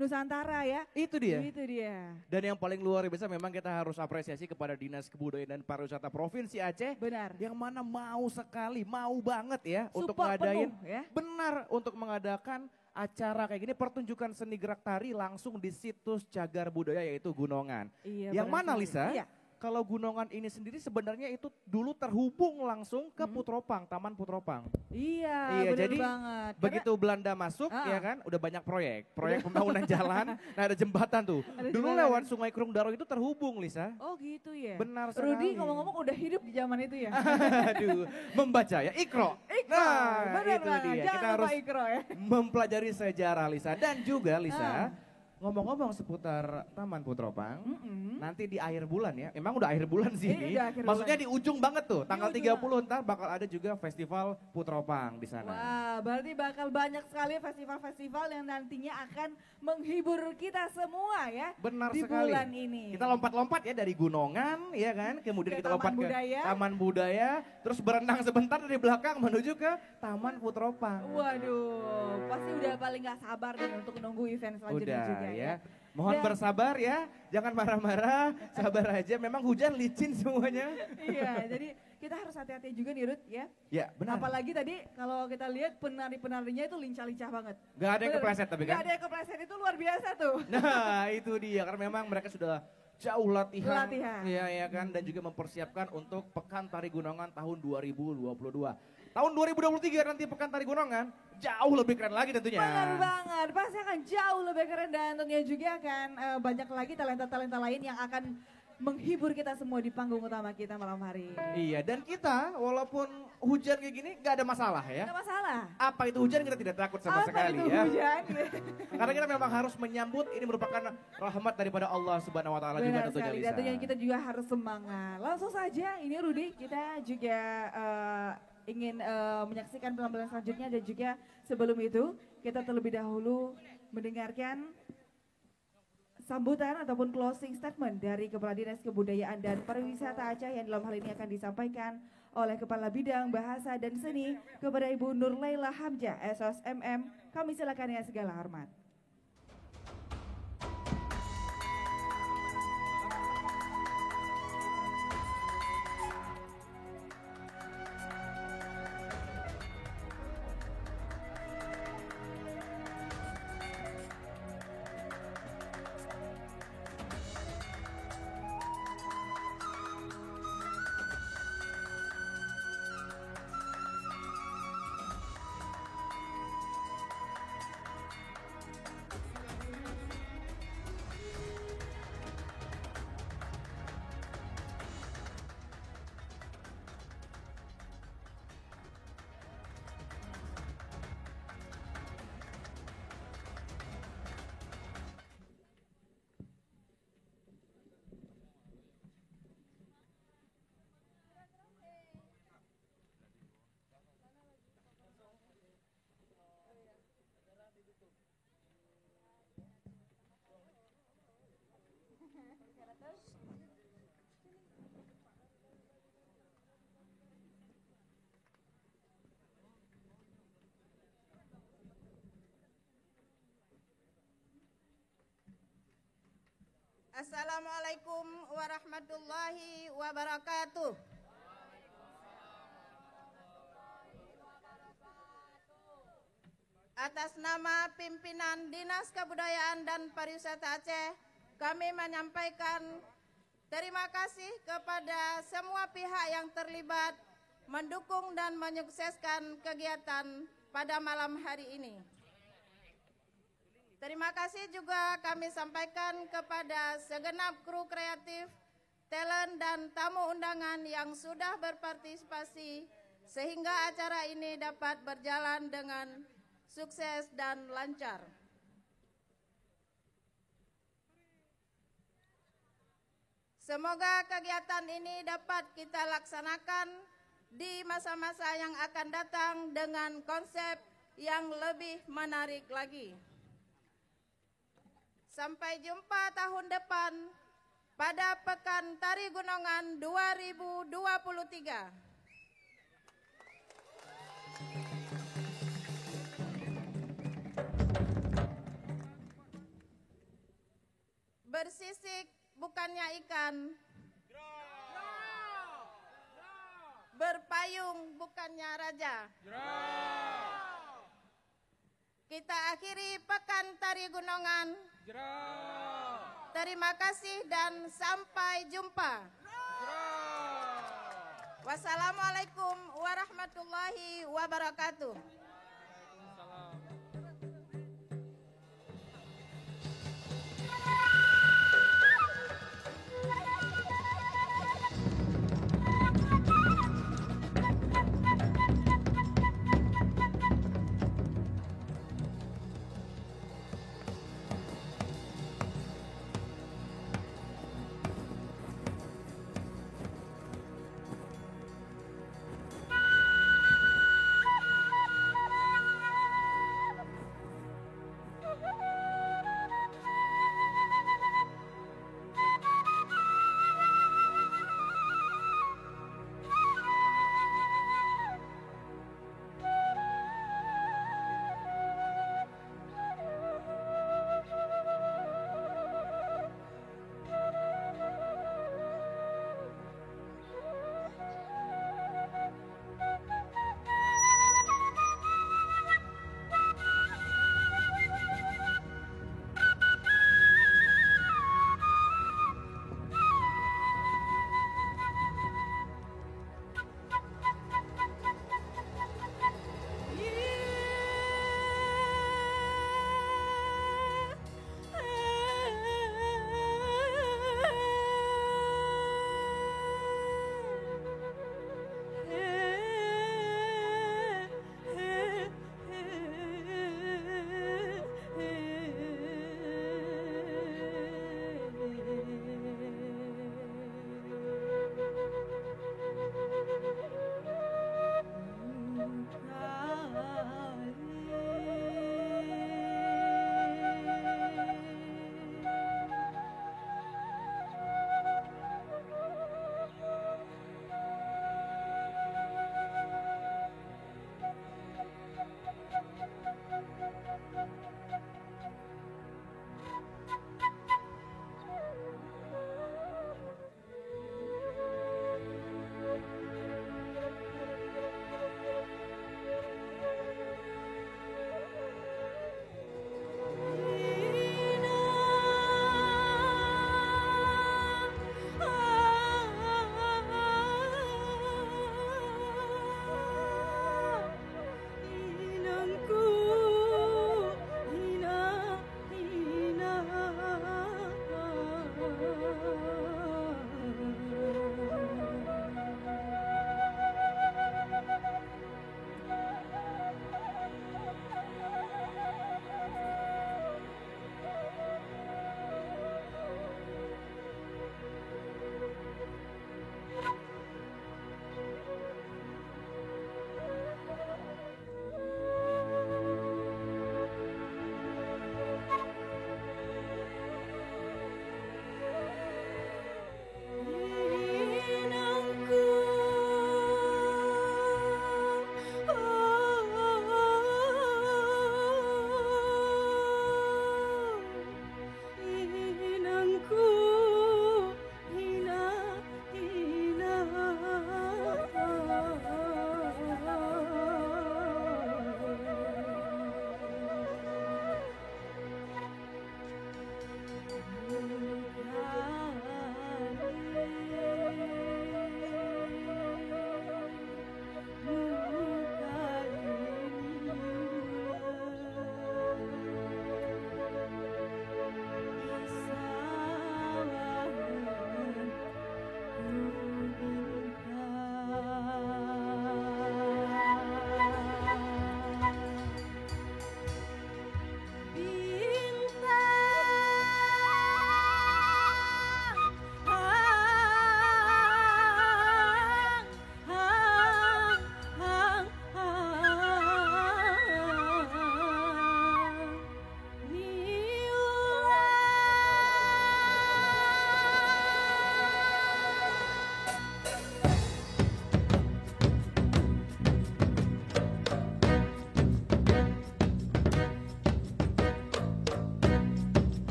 Nusantara ya. Itu dia. Itu dia. Dan yang paling luar biasa memang kita harus apresiasi kepada Dinas Kebudayaan dan Pariwisata Provinsi Aceh. Benar. Yang mana mau sekali, mau banget ya untuk Support ngadain. penuh, ya. Benar, untuk mengadakan acara kayak gini, pertunjukan seni gerak tari langsung di situs cagar budaya yaitu Gunongan. Iya, Yang benar mana sekali. Lisa? Iya. Kalau Gunongan ini sendiri sebenarnya itu dulu terhubung langsung ke Putropang, Taman Putropang. Iya, benar jadi banget. begitu Belanda masuk ya kan, udah banyak proyek pembangunan jalan, nah ada jembatan tuh. Ada Dulu jembatan. lewat Sungai Krung Daro itu terhubung Lisa. Oh gitu ya. Benar Rudi sekali. ngomong-ngomong udah hidup di zaman itu ya. Aduh, membaca ya, Ikro. Ikro, Nah, benar itu banget. dia. Jangan Kita lupa harus Ikro ya. mempelajari sejarah Lisa. Dan juga Lisa, ngomong-ngomong seputar Taman Putropang, nanti di akhir bulan ya, emang udah akhir bulan sih ini. Udah akhir Maksudnya bulan. di ujung banget tuh, tanggal Di 30 ujung ntar bakal ada juga Festival Putropang di sana. Wah, berarti bakal banyak sekali festival-festival yang nantinya akan menghibur kita semua ya. Benar di sekali. bulan ini. Kita lompat-lompat ya dari Gunongan ya kan, kemudian Ke kita lompat Taman Budaya. ke Taman Budaya, terus berenang sebentar dari belakang menuju ke Taman Putropang. Waduh, pasti udah paling gak sabar nih untuk nunggu event selanjutnya Udah, juga. ya. Mohon bersabar ya, jangan marah-marah, sabar aja. Memang hujan licin semuanya. Iya, jadi kita harus hati-hati juga nih Ruth ya. Ya, benar. Apalagi tadi kalau kita lihat penari-penarinya itu lincah-lincah banget. Gak ada yang kepleset tapi kan? Gak ada yang kepleset, itu luar biasa tuh. Nah itu dia, karena memang mereka sudah jauh latihan. Iya ya kan, dan juga mempersiapkan untuk Pekan Tari Gunongan tahun 2022. Tahun 2023 nanti Pekan Tari Gunongan jauh lebih keren lagi tentunya. Benar banget, pasti akan jauh lebih keren dan tentunya juga akan banyak lagi talenta-talenta lain yang akan menghibur kita semua di panggung utama kita malam hari. Iya, dan kita walaupun hujan kayak gini gak ada masalah ya. Gak masalah. Apa itu hujan kita tidak takut sama sekali itu ya. Hujan? Karena kita memang harus menyambut ini merupakan rahmat daripada Allah Subhanahu wa taala juga tentunya Lisa. Tentunya kita juga harus semangat. Langsung saja ini Rudy, kita juga ingin menyaksikan penampilan selanjutnya dan juga sebelum itu kita terlebih dahulu mendengarkan sambutan ataupun closing statement dari Kepala Dinas Kebudayaan dan Pariwisata Aceh yang dalam hal ini akan disampaikan oleh Kepala Bidang Bahasa dan Seni kepada Ibu Nur Laila Hamzah, SOSMM. Kami silakan dengan segala hormat. Assalamualaikum warahmatullahi wabarakatuh. Atas nama pimpinan Dinas Kebudayaan dan Pariwisata Aceh, kami menyampaikan terima kasih kepada semua pihak yang terlibat mendukung dan menyukseskan kegiatan pada malam hari ini. Terima kasih juga kami sampaikan kepada segenap kru kreatif, talent dan tamu undangan yang sudah berpartisipasi sehingga acara ini dapat berjalan dengan sukses dan lancar. Semoga kegiatan ini dapat kita laksanakan di masa-masa yang akan datang dengan konsep yang lebih menarik lagi. Sampai jumpa tahun depan pada Pekan Tari Gunongan 2023. Bersisik bukannya ikan, berpayung bukannya raja. Kita akhiri Pekan Tari Gunongan. Terima kasih dan sampai jumpa. Wassalamualaikum warahmatullahi wabarakatuh.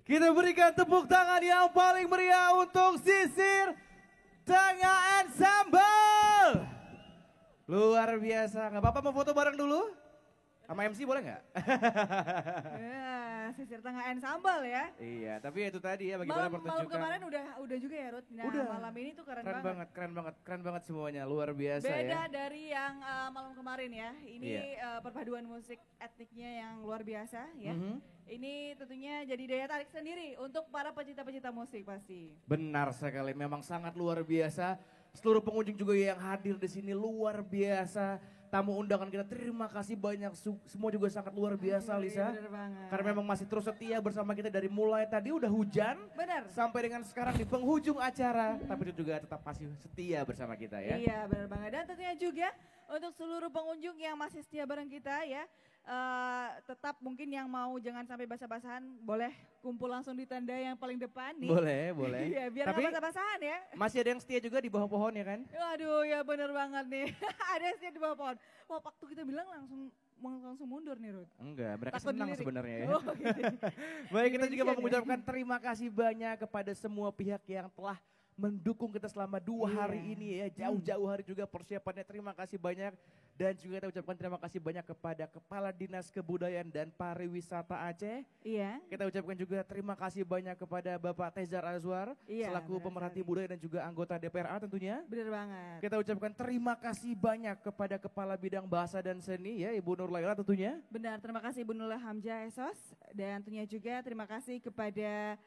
Kita berikan tepuk tangan yang paling meriah untuk Sisir Tengah Ensemble. Luar biasa, nggak apa-apa mau foto bareng dulu? Sama MC boleh nggak? Ya, Sisir Tengah Ensemble ya. Iya, tapi itu tadi ya bagaimana Malam pertunjukan. kemarin udah juga ya Ruth. Nah, Udah. malam ini tuh keren banget. Keren banget semuanya, luar biasa Beda ya. dari yang malam kemarin ya. Ini Iya. perpaduan musik etniknya yang luar biasa ya. Mhm. Ini tentunya jadi daya tarik sendiri untuk para pecinta-pecinta musik pasti. Benar sekali, memang sangat luar biasa. Seluruh pengunjung juga yang hadir di sini luar biasa. Tamu undangan kita terima kasih banyak, semua juga sangat luar biasa Aduh, Lisa. iya bener banget. Karena memang masih terus setia bersama kita dari mulai tadi udah hujan. Benar. Sampai dengan sekarang di penghujung acara, tapi itu juga tetap masih setia bersama kita ya. Iya benar banget. Dan tentunya juga untuk seluruh pengunjung yang masih setia bareng kita ya. Tetap mungkin yang mau jangan sampai basah-basahan boleh kumpul langsung di tenda yang paling depan nih. Boleh. Iya biar Tapi nggak basah-basahan ya. masih ada yang setia juga di bawah pohon ya kan? Waduh ya bener banget nih. Ada yang setia di bawah pohon. Wah waktu kita bilang langsung mundur nih Ruth. Enggak, mereka Takut senang dilirik. sebenarnya ya. Oh, gitu. Baik, kita juga mau Dimention ya. mengucapkan terima kasih banyak kepada semua pihak yang telah mendukung kita selama 2 hari Iya. ini ya. Jauh-jauh hari juga persiapannya, terima kasih banyak. Dan juga kita ucapkan terima kasih banyak kepada Kepala Dinas Kebudayaan dan Pariwisata Aceh. Iya. Kita ucapkan juga terima kasih banyak kepada Bapak Tezar Azwar Iya, selaku benar pemerhati sekali. budaya dan juga anggota DPRA tentunya. Bener banget. Kita ucapkan terima kasih banyak kepada Kepala Bidang Bahasa dan Seni ya Ibu Nur Laila tentunya. Benar, terima kasih Ibu Nurul Hamzah Esos dan tentunya juga terima kasih kepada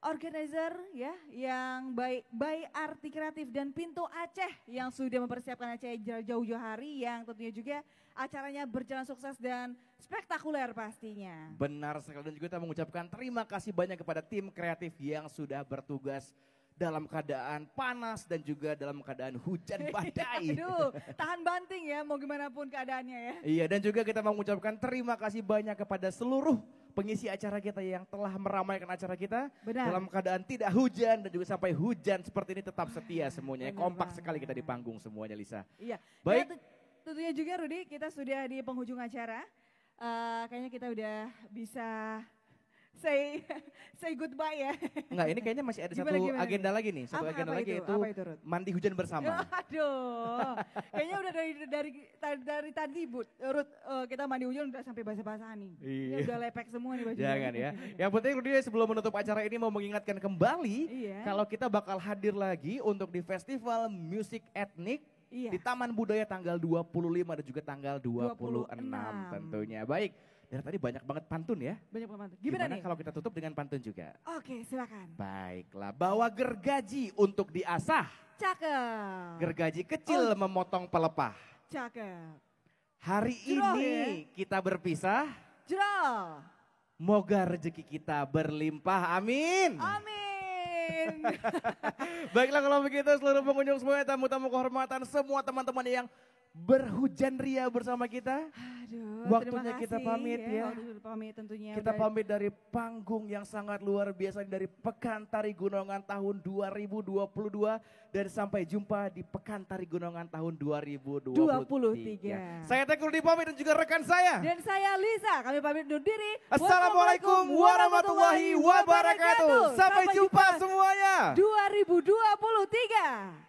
organizer ya yang baik Arti Kreatif dan Pintu Aceh yang sudah mempersiapkan Aceh jauh-jauh hari yang tentunya juga acaranya berjalan sukses dan spektakuler pastinya. Benar sekali, dan juga kita mengucapkan terima kasih banyak kepada tim kreatif yang sudah bertugas dalam keadaan panas dan juga dalam keadaan hujan badai. Aduh, tahan banting ya mau gimana pun keadaannya ya. Iya, dan juga kita mengucapkan terima kasih banyak kepada seluruh pengisi acara kita yang telah meramaikan acara kita. Benar. Dalam keadaan tidak hujan dan juga sampai hujan seperti ini tetap setia semuanya. Benar Kompak banget. sekali kita di panggung semuanya Lisa. Iya. Baik. Dan tentunya juga Rudi kita sudah di penghujung acara. Kayaknya kita udah bisa say goodbye ya. Enggak, ini kayaknya masih ada Gimana, satu gimana agenda lagi nih. Satu agenda lagi itu? yaitu Apa itu, Ruth? mandi hujan bersama. Aduh, kayaknya udah dari tadi Ruth, kita mandi hujan udah sampai basah-basahan nih. Ini Iya. udah lepek semua nih baju. Jangan ya. Yang penting Rudy sebelum menutup acara ini mau mengingatkan kembali Iya. kalau kita bakal hadir lagi untuk di Festival Musik Etnik Iya. di Taman Budaya tanggal 25 dan juga tanggal 26 26. tentunya. Baik, dari tadi banyak banget pantun ya. Banyak banget. Gimana nih? kalau kita tutup dengan pantun juga? Oke, silakan. Baiklah, bawa gergaji untuk diasah. Cakep. Gergaji kecil memotong pelepah. Cakep. Hari Jroh ini kita berpisah, Jroh. moga rezeki kita berlimpah. Amin. Amin. Baiklah kalau begitu seluruh pengunjung semuanya, tamu-tamu kehormatan, semua teman-teman yang berhujan ria bersama kita. Aduh, Waktunya terima kita kasih pamit ya. Waktunya pamit tentunya. Kita udah- pamit dari panggung yang sangat luar biasa dari Pekan Tari Gunungan tahun 2022 dan sampai jumpa di Pekan Tari Gunungan tahun 2023. 23. Saya Tekur di pamit dan juga rekan saya. Dan saya Lisa, kami pamit undur diri. Assalamualaikum warahmatullahi wabarakatuh. Sampai jumpa semuanya. 2023.